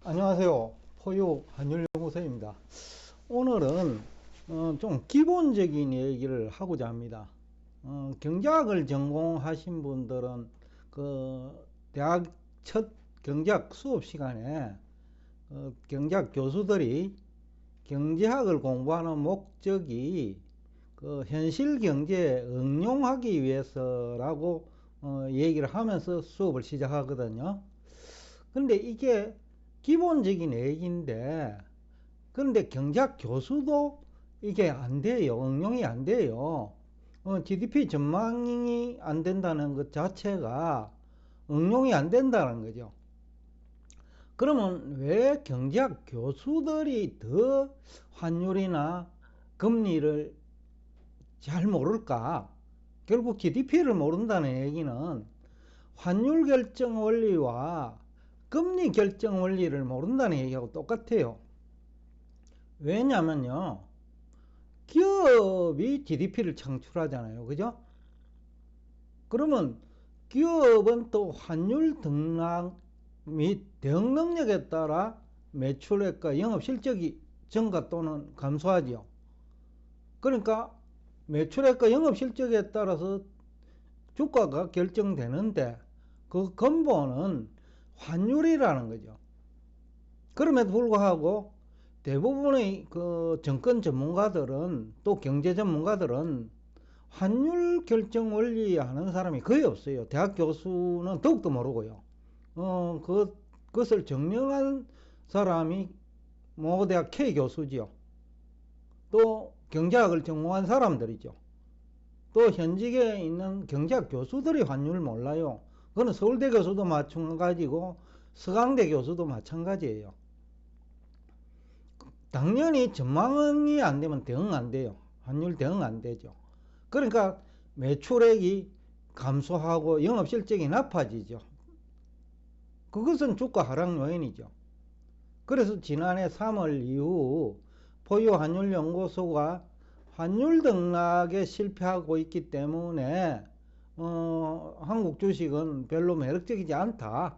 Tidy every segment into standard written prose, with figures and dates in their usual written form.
안녕하세요. 포유 한율연구소입니다. 오늘은 좀 기본적인 얘기를 하고자 합니다. 경제학을 전공하신 분들은 그 대학 첫 경제학 수업 시간에 경제학 교수들이 경제학을 공부하는 목적이 그 현실 경제에 응용하기 위해서라고 얘기를 하면서 수업을 시작하거든요. 근데 이게 기본적인 얘기인데, 그런데 경제학 교수도 이게 안 돼요. 응용이 안 돼요. GDP 전망이 안 된다는 것 자체가 응용이 안 된다는 거죠. 그러면 왜 경제학 교수들이 더 환율이나 금리를 잘 모를까? 결국 GDP를 모른다는 얘기는 환율 결정 원리와 금리 결정 원리를 모른다는 얘기하고 똑같아요. 왜냐면요, 기업이 GDP를 창출하잖아요. 그죠? 그러면 기업은 또 환율 등락 및 대응 능력에 따라 매출액과 영업실적이 증가 또는 감소하죠. 그러니까 매출액과 영업실적에 따라서 주가가 결정되는데 그 근본은 환율이라는 거죠. 그럼에도 불구하고 대부분의 그 정권 전문가들은, 또 경제 전문가들은 환율 결정 원리 아는 사람이 거의 없어요. 대학 교수는 더욱더 모르고요. 그것을 증명한 사람이 모 대학 K 교수지요. 또 경제학을 전공한 사람들이죠. 또 현직에 있는 경제학 교수들이 환율을 몰라요. 그건 서울대 교수도 마찬가지고 서강대 교수도 마찬가지예요. 당연히 전망이 안 되면 대응 안 돼요. 환율 대응 안 되죠. 그러니까 매출액이 감소하고 영업실적이 나빠지죠. 그것은 주가 하락 요인이죠. 그래서 지난해 3월 이후 포유 환율연구소가 환율 등락에 실패하고 있기 때문에 한국 주식은 별로 매력적이지 않다.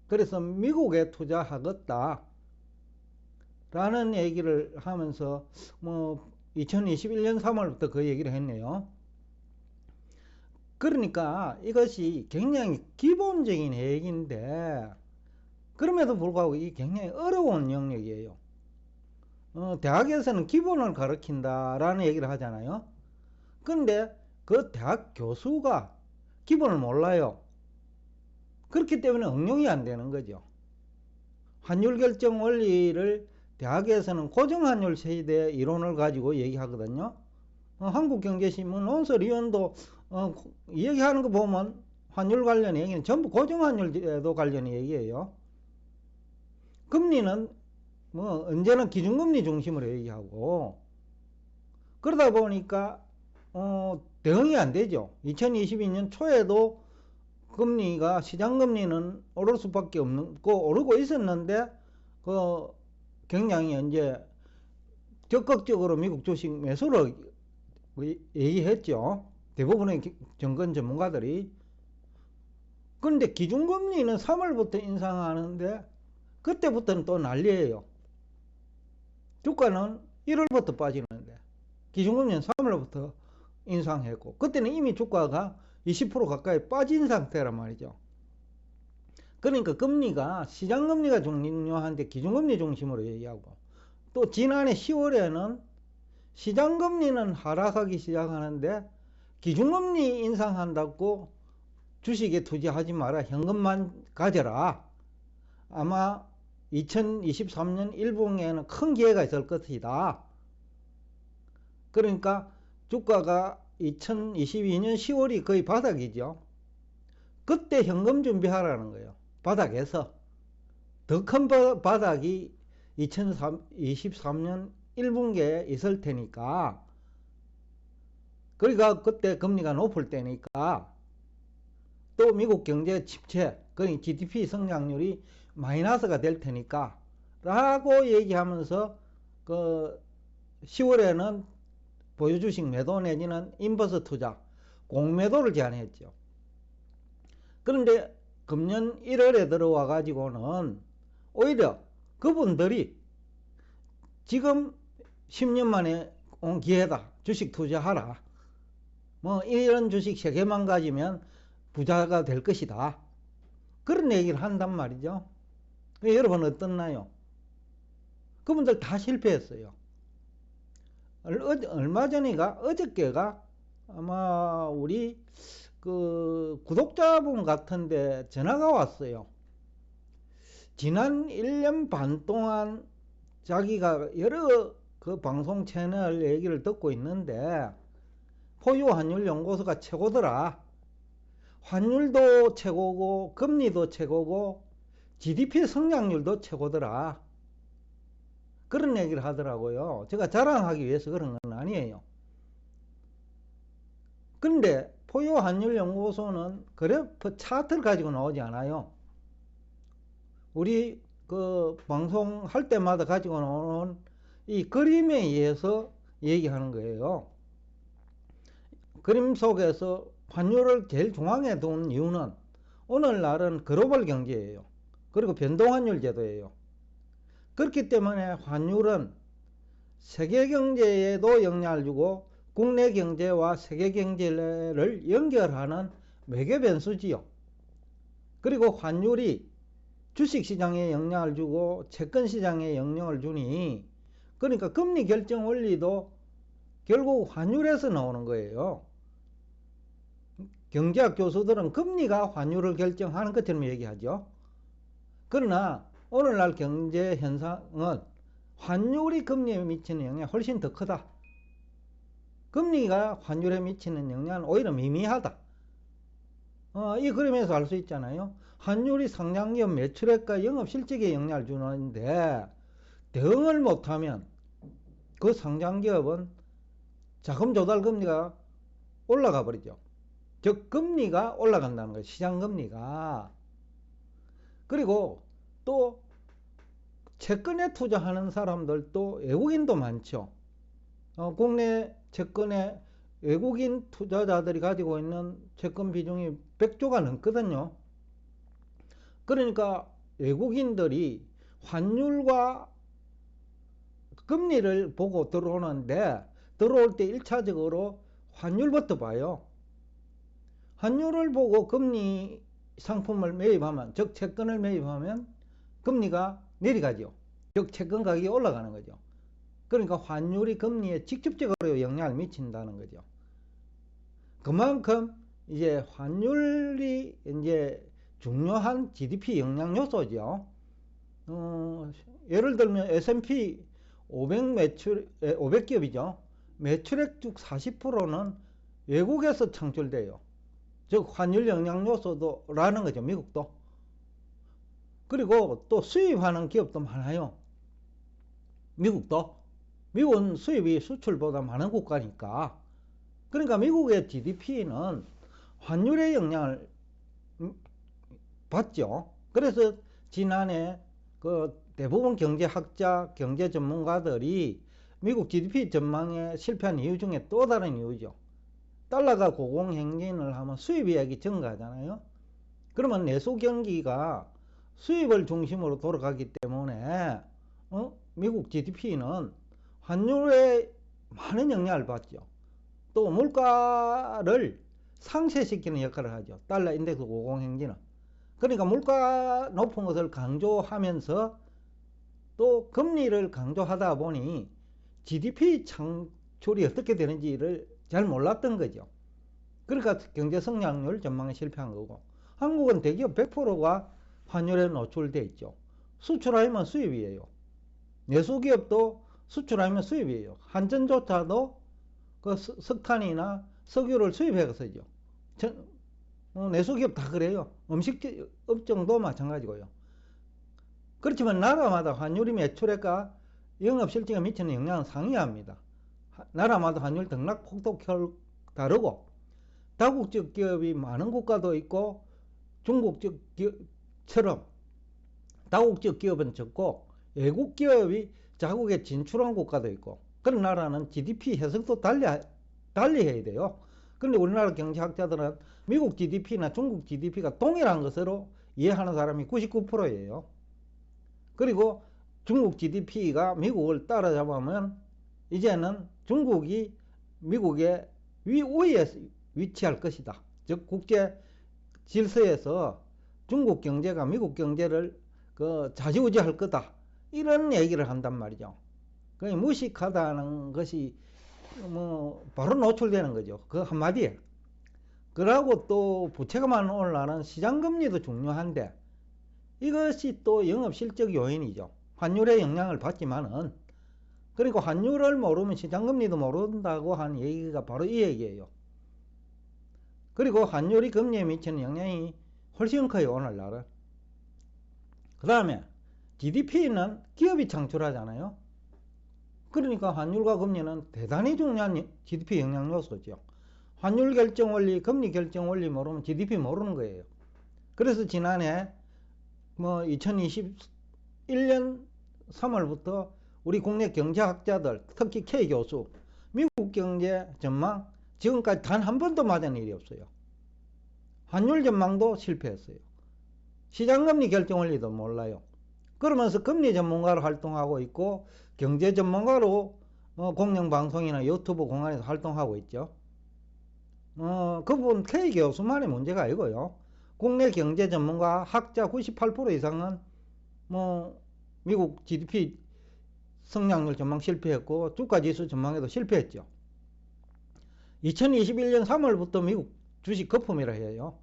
그래서 미국에 투자하겠다 라는 얘기를 하면서 2021년 3월부터 그 얘기를 했네요. 그러니까 이것이 굉장히 기본적인 얘기인데, 그럼에도 불구하고 이게 굉장히 어려운 영역이에요. 대학에서는 기본을 가르친다라는 얘기를 하잖아요. 근데 그 대학 교수가 기본을 몰라요. 그렇기 때문에 응용이 안 되는 거죠. 환율 결정 원리를 대학에서는 고정환율 세대 이론을 가지고 얘기하거든요. 한국경제신문 논설위원도 얘기하는 거 보면 환율 관련 얘기는 전부 고정환율에도 관련 얘기예요. 금리는 언제나 기준금리 중심으로 얘기하고, 그러다 보니까 대응이 안 되죠. 2022년 초에도 금리가, 시장금리는 오를 수밖에 없고 오르고 있었는데 그 굉장히 이제 적극적으로 미국 주식 매수를 얘기했죠. 대부분의 정권 전문가들이. 그런데 기준금리는 3월부터 인상하는데 그때부터는 또 난리예요. 주가는 1월부터 빠지는데 기준금리는 3월부터 인상했고, 그때는 이미 주가가 20% 가까이 빠진 상태란 말이죠. 그러니까 금리가, 시장금리가 중요한데 기준금리 중심으로 얘기하고, 또 지난해 10월에는 시장금리는 하락하기 시작하는데 기준금리 인상한다고 주식에 투자하지 마라, 현금만 가져라. 아마 2023년 1분기에는 큰 기회가 있을 것이다. 그러니까 주가가 2022년 10월이 거의 바닥이죠. 그때 현금 준비하라는 거예요. 바닥에서. 더 큰 바닥이 2023년 1분기에 있을 테니까, 그러니까 그때 금리가 높을 때니까, 또 미국 경제 침체, 그러니까 GDP 성장률이 마이너스가 될 테니까 라고 얘기하면서 그 10월에는 보유주식 매도 내지는 인버스 투자, 공매도를 제한했죠. 그런데 금년 1월에 들어와 가지고는 오히려 그분들이 지금 10년 만에 온 기회다. 주식 투자하라. 뭐 이런 주식 3개만 가지면 부자가 될 것이다. 그런 얘기를 한단 말이죠. 여러분 어떻나요? 그분들 다 실패했어요. 얼마 전이가 어저께가 아마 우리 그 구독자분 같은데 전화가 왔어요. 지난 1년 반 동안 자기가 여러 그 방송 채널 얘기를 듣고 있는데 포유 환율 연구소가 최고더라. 환율도 최고고 금리도 최고고 GDP 성장률도 최고더라. 그런 얘기를 하더라고요. 제가 자랑하기 위해서 그런 건 아니에요. 그런데 포유 환율 연구소는 그래프 차트를 가지고 나오지 않아요. 우리 그 방송할 때마다 가지고 나오는 이 그림에 의해서 얘기하는 거예요. 그림 속에서 환율을 제일 중앙에 둔 이유는 오늘날은 글로벌 경제예요. 그리고 변동환율 제도예요. 그렇기 때문에 환율은 세계 경제에도 영향을 주고 국내 경제와 세계 경제를 연결하는 매개 변수지요. 그리고 환율이 주식시장에 영향을 주고 채권시장에 영향을 주니 그러니까 금리 결정 원리도 결국 환율에서 나오는 거예요. 경제학 교수들은 금리가 환율을 결정하는 것처럼 얘기하죠. 그러나 오늘날 경제 현상은 환율이 금리에 미치는 영향이 훨씬 더 크다. 금리가 환율에 미치는 영향은 오히려 미미하다. 이 그림에서 알 수 있잖아요. 환율이 상장기업 매출액과 영업실적에 영향을 주는데 대응을 못하면 그 상장기업은 자금 조달 금리가 올라가 버리죠. 즉 금리가 올라간다는 거예요. 시장금리가. 그리고 또 채권에 투자하는 사람들도 외국인도 많죠. 국내 채권에 외국인 투자자들이 가지고 있는 채권 비중이 100조가 넘거든요. 그러니까 외국인들이 환율과 금리를 보고 들어오는데 들어올 때 1차적으로 환율부터 봐요. 환율을 보고 금리 상품을 매입하면, 즉 채권을 매입하면 금리가 내려가죠. 즉 채권 가격이 올라가는 거죠. 그러니까 환율이 금리에 직접적으로 영향을 미친다는 거죠. 그만큼 이제 환율이 이제 중요한 GDP 영향 요소죠. 예를 들면 S&P 500기업이죠. 매출액 중 40%는 외국에서 창출돼요. 즉 환율 영향 요소도라는 거죠. 미국도. 그리고 또 수입하는 기업도 많아요. 미국도. 미국은 수입이 수출보다 많은 국가니까. 그러니까 미국의 GDP는 환율의 영향을 받죠. 그래서 지난해 그 대부분 경제학자, 경제 전문가들이 미국 GDP 전망에 실패한 이유 중에 또 다른 이유죠. 달러가 고공행진을 하면 수입이익이 증가하잖아요. 그러면 내수 경기가 수입을 중심으로 돌아가기 때문에 미국 GDP는 환율에 많은 영향을 받죠. 또 물가를 상쇄시키는 역할을 하죠. 달러 인덱스 고공행진은. 그러니까 물가 높은 것을 강조하면서 또 금리를 강조하다 보니 GDP 창출이 어떻게 되는지를 잘 몰랐던 거죠. 그러니까 경제 성장률 전망에 실패한 거고, 한국은 대기업 100%가 환율에 노출되어 있죠. 수출하면 수입이에요. 내수기업도 수출하면 수입이에요. 한전조차도 그 석탄이나 석유를 수입해서 쓰죠. 내수기업 다 그래요. 음식업종도 마찬가지고요. 그렇지만 나라마다 환율이 매출액과 영업실적에 미치는 영향은 상이합니다. 나라마다 환율 등락폭도 다르고, 다국적 기업이 많은 국가도 있고 중국적 기업처럼 다국적 기업은 적고 외국 기업이 자국에 진출한 국가도 있고, 그런 나라는 GDP 해석도 달리 해야 돼요. 그런데 우리나라 경제학자들은 미국 GDP나 중국 GDP가 동일한 것으로 이해하는 사람이 99%예요. 그리고 중국 GDP가 미국을 따라잡으면 이제는 중국이 미국의 위에 위치할 것이다. 즉 국제 질서에서 중국 경제가 미국 경제를 좌지우지할 거다. 이런 얘기를 한단 말이죠. 그냥 무식하다는 것이 바로 노출되는 거죠. 그 한마디에. 그러고 또 부채가만 올라가는 시장금리도 중요한데 이것이 또 영업실적 요인이죠. 환율의 영향을 받지만은, 그리고 환율을 모르면 시장금리도 모른다고 하는 얘기가 바로 이 얘기예요. 그리고 환율이 금리에 미치는 영향이 훨씬 커요, 오늘날은. 그 다음에 GDP는 기업이 창출하잖아요. 그러니까 환율과 금리는 대단히 중요한 GDP 영향 요소죠. 환율 결정 원리, 금리 결정 원리 모르면 GDP 모르는 거예요. 그래서 지난해 2021년 3월부터 우리 국내 경제학자들, 특히 K 교수, 미국 경제 전망 지금까지 단 한 번도 맞은 일이 없어요. 환율 전망도 실패했어요. 시장금리 결정 원리도 몰라요. 그러면서 금리 전문가로 활동하고 있고 경제 전문가로 공영방송이나 유튜브 공간에서 활동하고 있죠. 그분 K 교수만의 문제가 아니고요. 국내 경제 전문가 학자 98% 이상은 미국 GDP 성장률 전망 실패했고 주가지수 전망에도 실패했죠. 2021년 3월부터 미국 주식 거품이라 해요.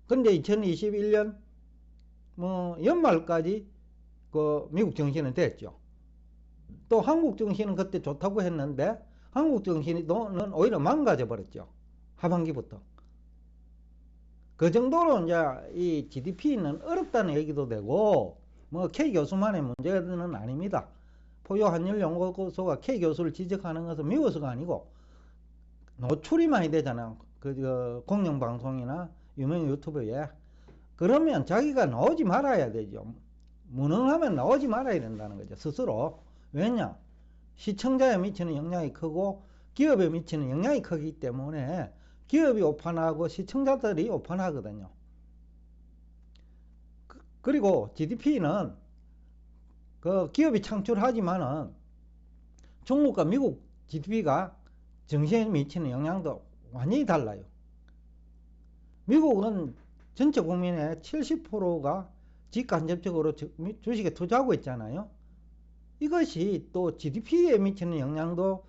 근데 2021년 연말까지 미국 증시는 됐죠. 또 한국 증시는 그때 좋다고 했는데 한국 증시는 오히려 망가져 버렸죠. 하반기부터. 그 정도로 이제 이 GDP는 어렵다는 얘기도 되고 K 교수만의 문제는 아닙니다. 포요 환율 연구소가 K 교수를 지적하는 것은 미워서가 아니고 노출이 많이 되잖아요. 공영방송이나 유명 유튜브에. 그러면 자기가 나오지 말아야 되죠. 무능하면 나오지 말아야 된다는 거죠, 스스로. 왜냐? 시청자에 미치는 영향이 크고 기업에 미치는 영향이 크기 때문에 기업이 오판하고 시청자들이 오판하거든요. 그리고 GDP는 기업이 창출하지만은 중국과 미국 GDP가 정시에 미치는 영향도 완전히 달라요. 미국은 전체 국민의 70%가 직간접적으로 주식에 투자하고 있잖아요. 이것이 또 GDP에 미치는 영향도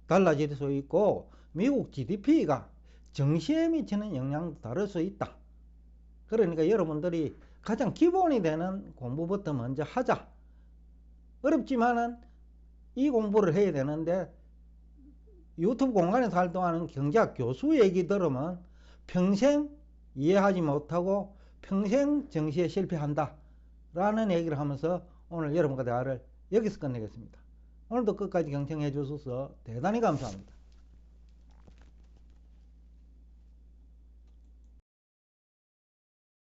달라질 수 있고 미국 GDP가 정시에 미치는 영향도 다를 수 있다. 그러니까 여러분들이 가장 기본이 되는 공부부터 먼저 하자. 어렵지만은 이 공부를 해야 되는데 유튜브 공간에서 활동하는 경제학 교수 얘기 들으면 평생 이해하지 못하고 평생 정시에 실패한다 라는 얘기를 하면서 오늘 여러분과 대화를 여기서 끝내겠습니다. 오늘도 끝까지 경청해 주셔서 대단히 감사합니다.